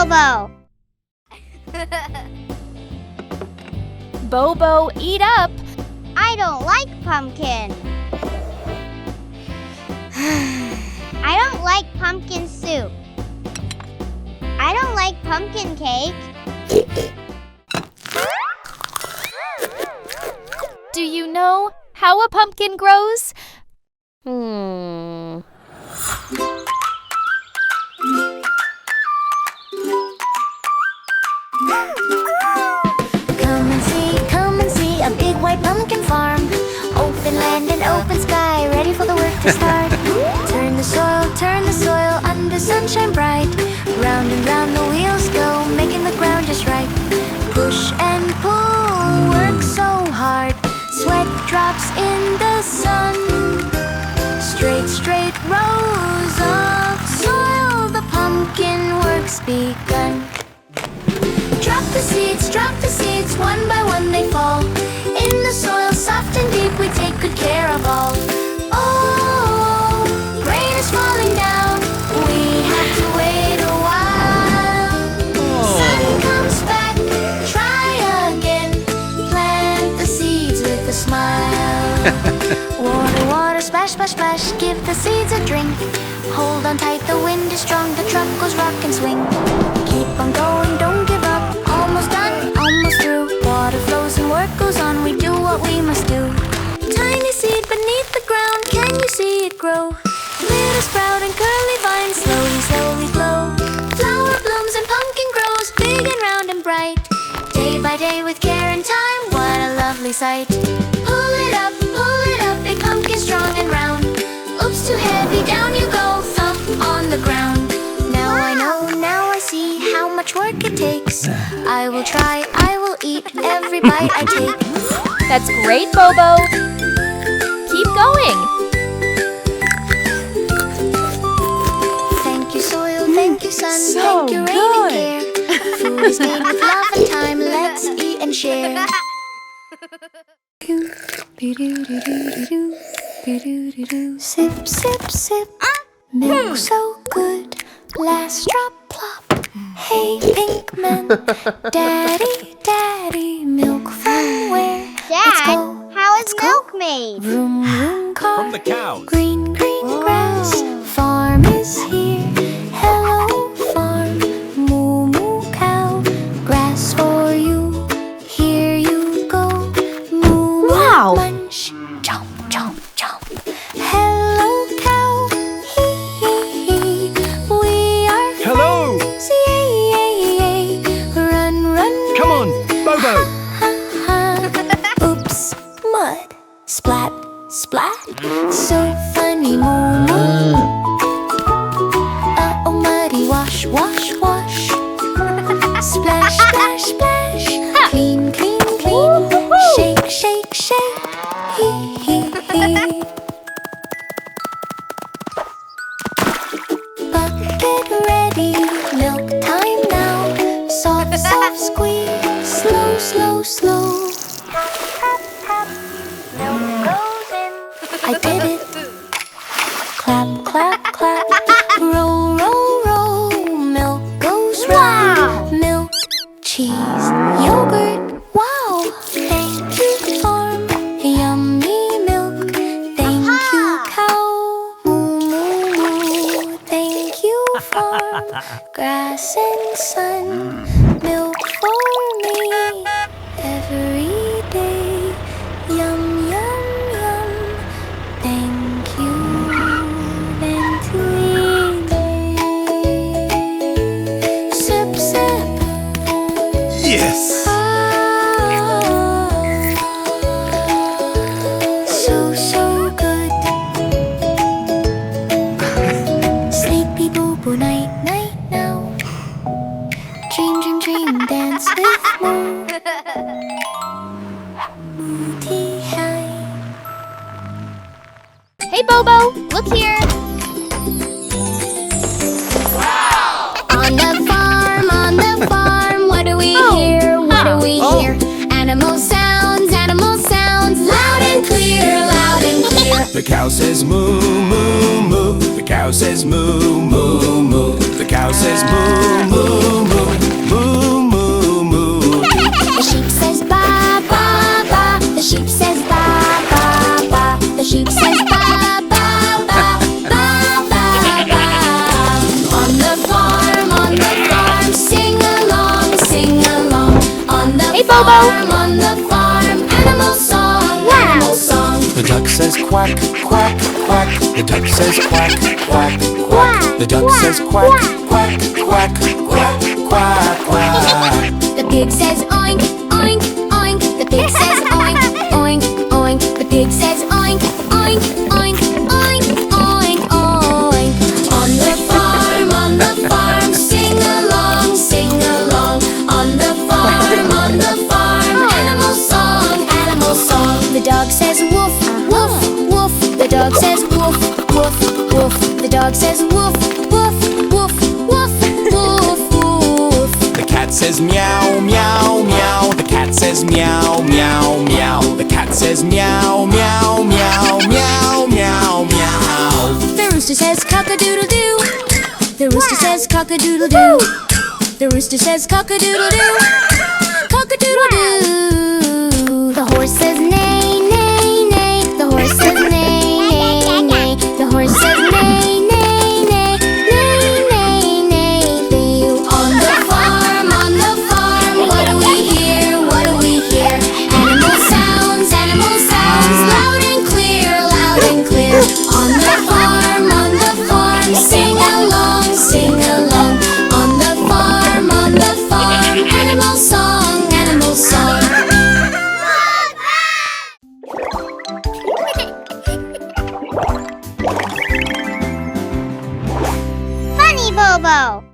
Bobo. Bobo, eat up! I don't like pumpkin. I don't like pumpkin soup. I don't like pumpkin cake. Do you know how a pumpkin grows? Come and see a big white pumpkin farm. Open land and open sky, ready for the work to start. Turn the soil under sunshine bright. Round and round the wheels go, making the ground just right. Push and pull, work so hard. Sweat drops in the sun. Straight rows of soil, the pumpkin work's begun. Drop the seeds, one by one they fall. In the soil, soft and deep, we take good care of all. Oh, rain is falling down, we have to wait a while. Sun comes back, try again, plant the seeds with a smile. Water, splash, splash, splash, give the seeds a drink. Hold on tight, the wind is strong, the truck goes rock and swing. Keep on going, don't give up, almost done, almost through. Water flows and work goes on, we do what we must do. Tiny seed beneath the ground, can you see it grow? Little sprout and curly vines, slowly glow. Flower blooms and pumpkin grows, big and round and bright. Day by day with care and time, what a lovely sight. Pull it up, big pumpkin strong and round. Oops, too heavy, down you go, thump on the ground. Now I know, now I see how much work it takes. I will try, I will eat every bite I take. That's great, Bobo! Keep going! Thank you, soil, thank you, sun, thank you, rain and care. Food is made with love and time, let's eat and share. Sip, sip, sip, milk so good. Last drop, plop. Hey, pink man, daddy, milk from where? Dad, how is milk made? Vroom, car. From the cows. Green grass. Farm is here. Hello, farm. Moo, cow. Grass for you. Here you go. Moo, Wow. munch. Chomp, chomp, chomp. Hello, cow. Hee. We are Hello! friends. Yay. Run. Come on, Bobo! Oops, mud. Splat, splat. So funny, moo. Uh-oh, muddy, wash. Splash, splash, splash. Clean. Shake. Hee. Bucket ready, milk time now. Soft, squeeze, slow. Milk goes in. I did it. Clap. Roll. Milk goes round. Milk, cheese, yogurt. Wow. Thank you, farm. Yummy milk. Thank you, cow. Moo. Thank you, farm. Grass and sun. Milk for me. Every day. Yum. Thank you. And to eat. Sip. Yes! So good. Sleepy Bobo, night now. Dream, dance with Moo. Moody high. Hey, Bobo, look here! On the farm, what do we hear? What do we hear? Animal sounds, loud and clear. The cow says moo, moo, moo. The cow says moo, moo, moo. The cow says moo, moo, moo. Bobo? On the farm, animal song, animal song. The duck says quack, quack, quack. The duck says quack, quack, quack. The duck says quack, quack, quack, quack, quack, quack. The pig says oink, oink, oink. The pig says oink, oink, oink. The pig says oink, oink, oink, oink, oink, oink. On the farm, sing along, sing along. On the farm, animal song, animal song. The dog says woof, woof, woof. The dog says woof, woof, woof. The dog says woof, woof, woof, woof, woof, woof. The cat says meow, meow, meow. The cat says meow, meow, meow. The cat says meow, meow, meow, meow, meow, meow. The rooster says cock-a-doodle-doo. The rooster says cock-a-doodle-doo. The rooster says cock-a-doodle-doo. Cock-a-doodle-doo. The horse says neigh, neigh, neigh. The horse says neigh, neigh, neigh. The horse says neigh, neigh, neigh, neigh, neigh, neigh. On the farm, what do we hear? What do we hear? Animal sounds, loud and clear, loud and clear. On the farm, sing along, sing along. On the farm, animal song, animal song. Funny Bobo.